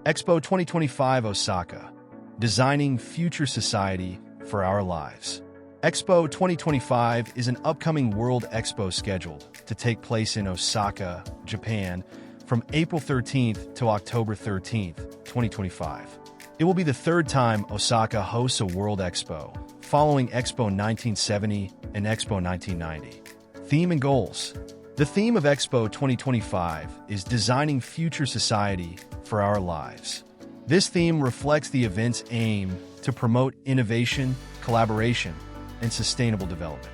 Expo 2025 Osaka, Designing Future Society for Our Lives. Expo 2025 is an upcoming World Expo scheduled to take place in Osaka, Japan, from April 13th to October 13th, 2025. It will be the third time Osaka hosts a World Expo, following Expo 1970 and Expo 1990. Theme and goals. The theme of Expo 2025 is Designing Future Society for Our Lives. This theme reflects the event's aim to promote innovation, collaboration, and sustainable development.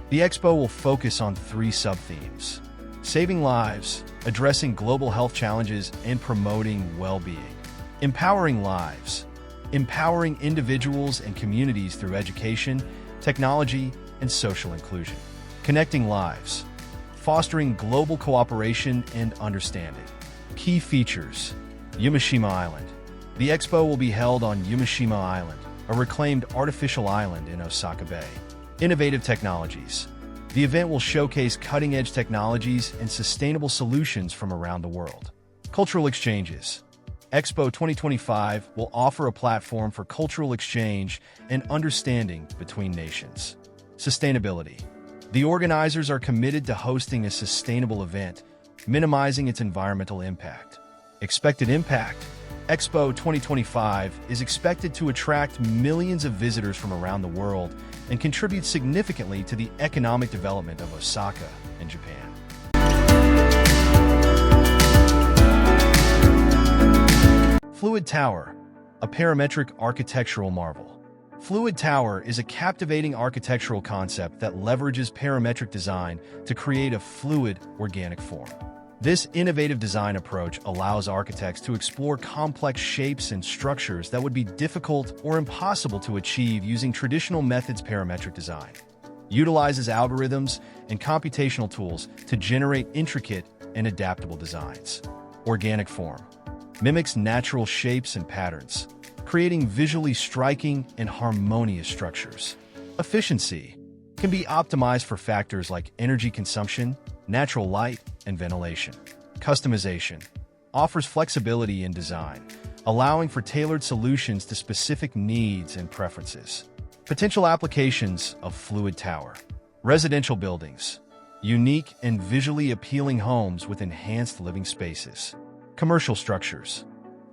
The Expo will focus on three sub-themes: saving lives, addressing global health challenges, and promoting well-being. Empowering lives, empowering individuals and communities through education, technology, and social inclusion. Connecting lives, fostering global cooperation and understanding. Key features: Yumeshima Island. The Expo will be held on Yumeshima Island, a reclaimed artificial island in Osaka Bay. Innovative technologies. The event will showcase cutting-edge technologies and sustainable solutions from around the world. Cultural exchanges. Expo 2025 will offer a platform for cultural exchange and understanding between nations. Sustainability. The organizers are committed to hosting a sustainable event, minimizing its environmental impact. Expected impact. Expo 2025 is expected to attract millions of visitors from around the world and contribute significantly to the economic development of Osaka and Japan. Fluid Tower, a parametric architectural marvel. Fluid Tower is a captivating architectural concept that leverages parametric design to create a fluid, organic form. This innovative design approach allows architects to explore complex shapes and structures that would be difficult or impossible to achieve using traditional methods. Parametric design utilizes algorithms and computational tools to generate intricate and adaptable designs. Organic form mimics natural shapes and patterns, creating visually striking and harmonious structures. Efficiency can be optimized for factors like energy consumption, natural light, and ventilation. Customization offers flexibility in design, allowing for tailored solutions to specific needs and preferences. Potential applications of Fluid Tower. Residential buildings. Unique and visually appealing homes with enhanced living spaces. Commercial structures.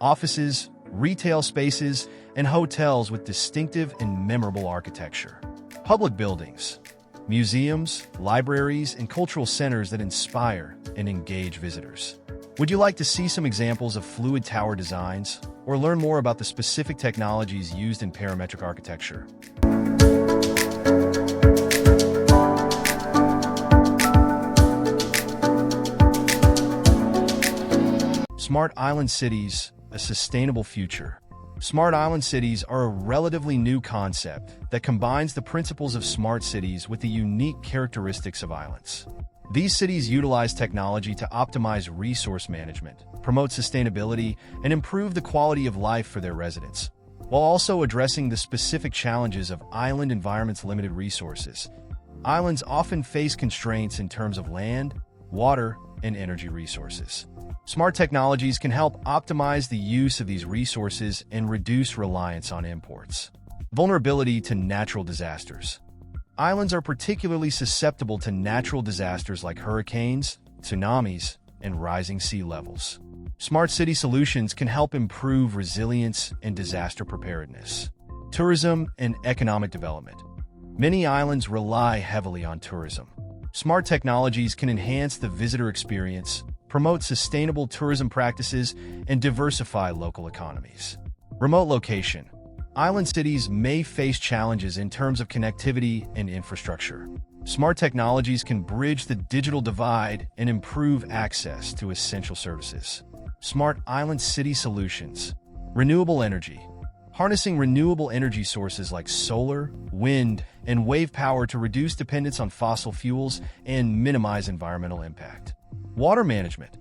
Offices, retail spaces, and hotels with distinctive and memorable architecture. Public buildings. Museums, libraries, and cultural centers that inspire and engage visitors. Would you like to see some examples of Fluid Tower designs or learn more about the specific technologies used in parametric architecture? Smart Island Cities, a Sustainable Future. Smart island cities are a relatively new concept that combines the principles of smart cities with the unique characteristics of islands. These cities utilize technology to optimize resource management, promote sustainability, and improve the quality of life for their residents, while also addressing the specific challenges of island environments' limited resources. Islands often face constraints in terms of land, water, and energy resources. Smart technologies can help optimize the use of these resources and reduce reliance on imports. Vulnerability to natural disasters. Islands are particularly susceptible to natural disasters like hurricanes, tsunamis, and rising sea levels. Smart city solutions can help improve resilience and disaster preparedness. Tourism and economic development. Many islands rely heavily on tourism. Smart technologies can enhance the visitor experience, promote sustainable tourism practices, and diversify local economies. Remote location. Island cities may face challenges in terms of connectivity and infrastructure. Smart technologies can bridge the digital divide and improve access to essential services. Smart island city solutions. Renewable energy. Harnessing renewable energy sources like solar, wind, and wave power to reduce dependence on fossil fuels and minimize environmental impact. Water management.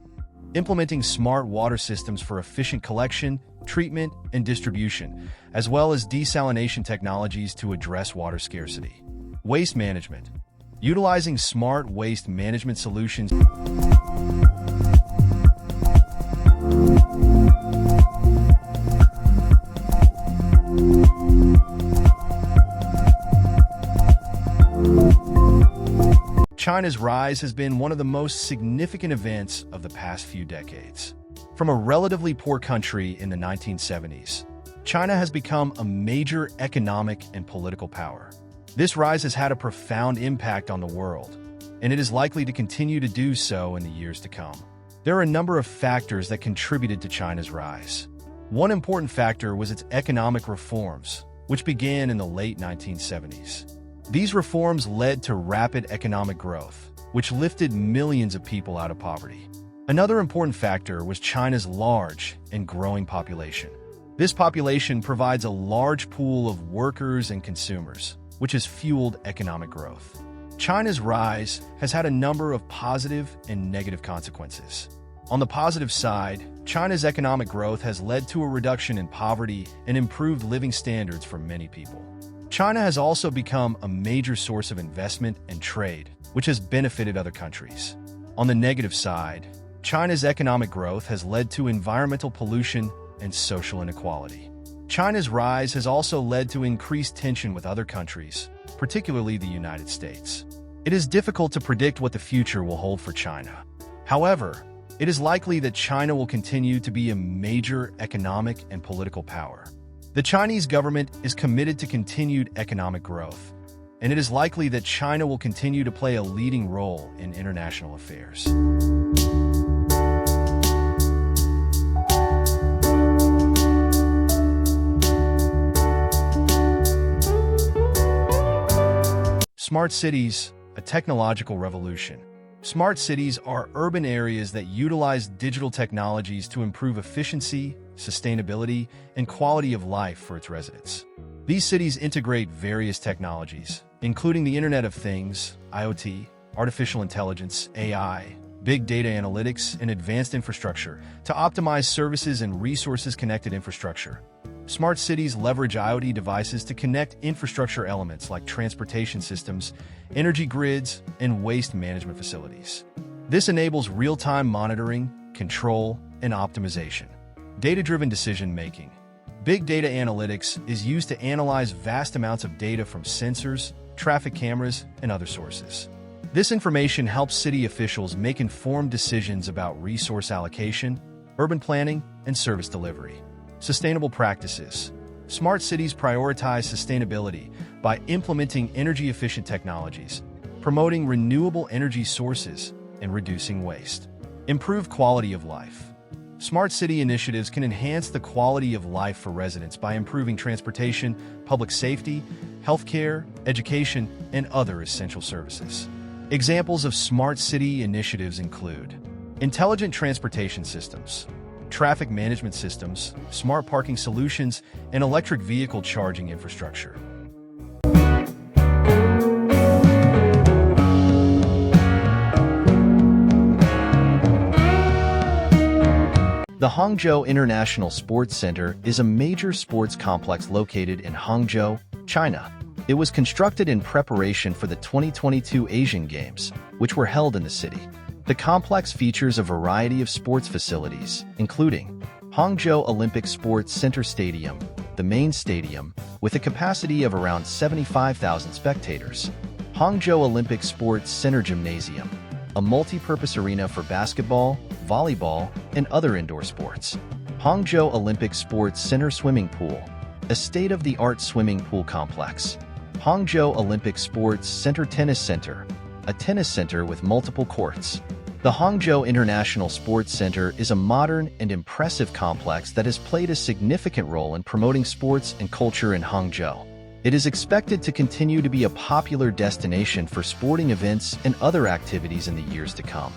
Implementing smart water systems for efficient collection, treatment, and distribution, as well as desalination technologies to address water scarcity. Waste management. Utilizing smart waste management solutions. China's rise has been one of the most significant events of the past few decades. From a relatively poor country in the 1970s, China has become a major economic and political power. This rise has had a profound impact on the world, and it is likely to continue to do so in the years to come. There are a number of factors that contributed to China's rise. One important factor was its economic reforms, which began in the late 1970s. These reforms led to rapid economic growth, which lifted millions of people out of poverty. Another important factor was China's large and growing population. This population provides a large pool of workers and consumers, which has fueled economic growth. China's rise has had a number of positive and negative consequences. On the positive side, China's economic growth has led to a reduction in poverty and improved living standards for many people. China has also become a major source of investment and trade, which has benefited other countries. On the negative side, China's economic growth has led to environmental pollution and social inequality. China's rise has also led to increased tension with other countries, particularly the United States. It is difficult to predict what the future will hold for China. However, it is likely that China will continue to be a major economic and political power. The Chinese government is committed to continued economic growth, and it is likely that China will continue to play a leading role in international affairs. Smart cities, a technological revolution. Smart cities are urban areas that utilize digital technologies to improve efficiency, sustainability, and quality of life for its residents. These cities integrate various technologies, including the Internet of Things, IoT, artificial intelligence, AI, big data analytics, and advanced infrastructure to optimize services and resources-connected infrastructure. Smart cities leverage IoT devices to connect infrastructure elements like transportation systems, energy grids, and waste management facilities. This enables real-time monitoring, control, and optimization. Data-driven decision-making. Big data analytics is used to analyze vast amounts of data from sensors, traffic cameras, and other sources. This information helps city officials make informed decisions about resource allocation, urban planning, and service delivery. Sustainable practices. Smart cities prioritize sustainability by implementing energy-efficient technologies, promoting renewable energy sources, and reducing waste. Improve quality of life. Smart city initiatives can enhance the quality of life for residents by improving transportation, public safety, healthcare, education, and other essential services. Examples of smart city initiatives include intelligent transportation systems, traffic management systems, smart parking solutions, and electric vehicle charging infrastructure. The Hangzhou International Sports Center is a major sports complex located in Hangzhou, China. It was constructed in preparation for the 2022 Asian Games, which were held in the city. The complex features a variety of sports facilities, including Hangzhou Olympic Sports Center Stadium, the main stadium, with a capacity of around 75,000 spectators, Hangzhou Olympic Sports Center Gymnasium, a multi-purpose arena for basketball, volleyball, and other indoor sports, Hangzhou Olympic Sports Center Swimming Pool, a state-of-the-art swimming pool complex, Hangzhou Olympic Sports Center Tennis Center, a tennis center with multiple courts. The Hangzhou International Sports Center is a modern and impressive complex that has played a significant role in promoting sports and culture in Hangzhou. It is expected to continue to be a popular destination for sporting events and other activities in the years to come.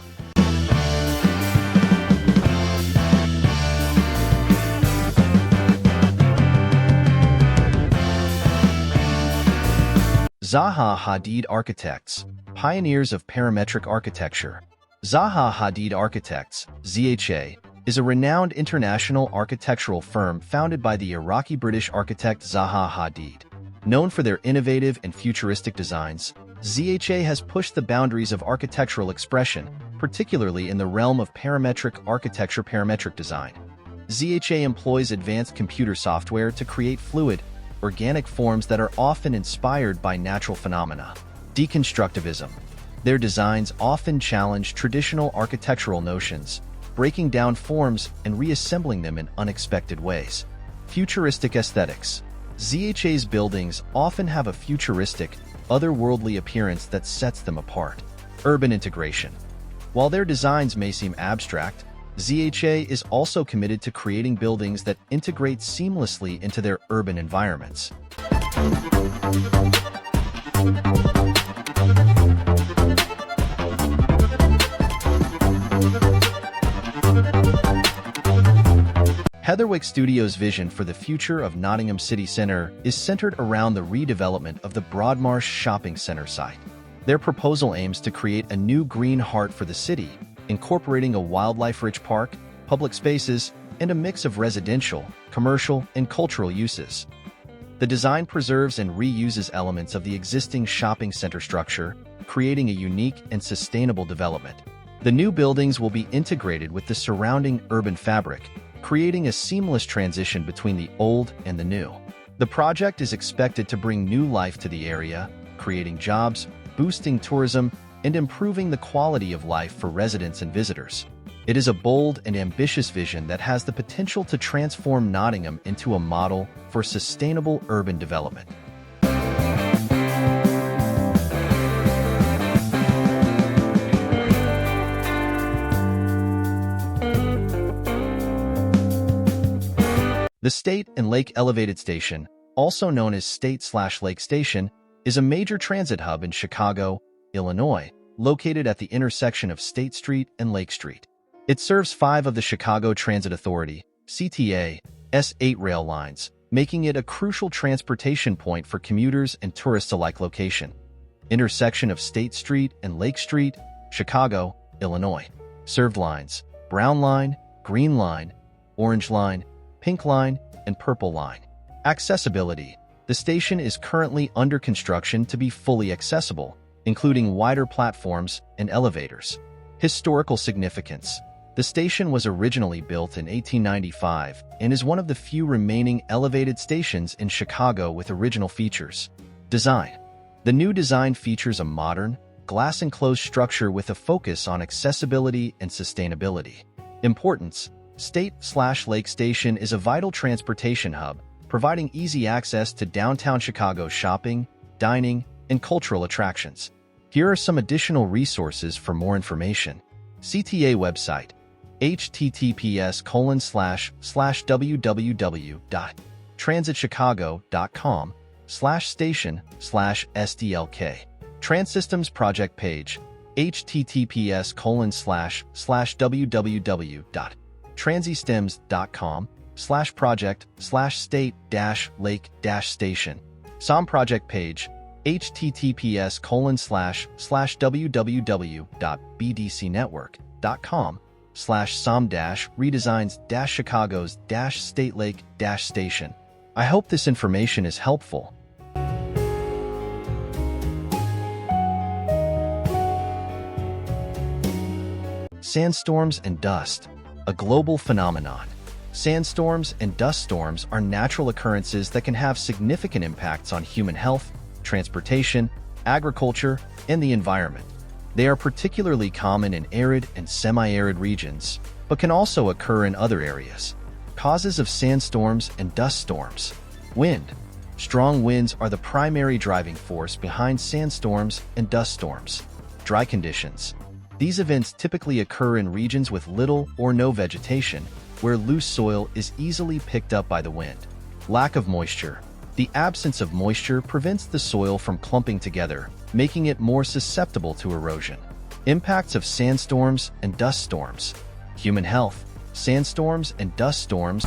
Zaha Hadid Architects, pioneers of parametric architecture. Zaha Hadid Architects, ZHA, is a renowned international architectural firm founded by the Iraqi-British architect Zaha Hadid. Known for their innovative and futuristic designs, ZHA has pushed the boundaries of architectural expression, particularly in the realm of parametric architecture parametric design. ZHA employs advanced computer software to create fluid, organic forms that are often inspired by natural phenomena. Deconstructivism. Their designs often challenge traditional architectural notions, breaking down forms and reassembling them in unexpected ways. Futuristic aesthetics. Zaha's buildings often have a futuristic, otherworldly appearance that sets them apart. Urban integration. While their designs may seem abstract, Zaha is also committed to creating buildings that integrate seamlessly into their urban environments. Heatherwick Studios' vision for the future of Nottingham City Centre is centered around the redevelopment of the Broadmarsh Shopping Centre site. Their proposal aims to create a new green heart for the city, incorporating a wildlife-rich park, public spaces, and a mix of residential, commercial, and cultural uses. The design preserves and reuses elements of the existing shopping center structure, creating a unique and sustainable development. The new buildings will be integrated with the surrounding urban fabric, creating a seamless transition between the old and the new. The project is expected to bring new life to the area, creating jobs, boosting tourism, and improving the quality of life for residents and visitors. It is a bold and ambitious vision that has the potential to transform Nottingham into a model for sustainable urban development. The State and Lake Elevated Station, also known as State/Lake Station, is a major transit hub in Chicago, Illinois, located at the intersection of State Street and Lake Street. It serves 5 of the Chicago Transit Authority (CTA) S8 rail lines, making it a crucial transportation point for commuters and tourists alike. Location: intersection of State Street and Lake Street, Chicago, Illinois. Served lines: Brown Line, Green Line, Orange Line, Pink Line, and Purple Line. Accessibility: the station is currently under construction to be fully accessible, including wider platforms and elevators. Historical significance: the station was originally built in 1895 and is one of the few remaining elevated stations in Chicago with original features. Design: the new design features a modern, glass-enclosed structure with a focus on accessibility and sustainability. Importance: State/Lake Station is a vital transportation hub, providing easy access to downtown Chicago's shopping, dining, and cultural attractions. Here are some additional resources for more information. CTA website: https://www.transitchicago.com/station/SDLK. Transsystems project page: https://www.transystems.com/project/state-lake-station. SOM project page: https://www.bdcnetwork.com/som-redesigns-Chicago's-State Lake-Station. I hope this information is helpful. Sandstorms and dust, a global phenomenon. Sandstorms and dust storms are natural occurrences that can have significant impacts on human health, transportation, agriculture, and the environment. They are particularly common in arid and semi-arid regions, but can also occur in other areas. Causes of sandstorms and dust storms. Wind. Strong winds are the primary driving force behind sandstorms and dust storms. Dry conditions. These events typically occur in regions with little or no vegetation, where loose soil is easily picked up by the wind. Lack of moisture. The absence of moisture prevents the soil from clumping together, making it more susceptible to erosion. Impacts of sandstorms and dust storms. Human health. Sandstorms and dust storms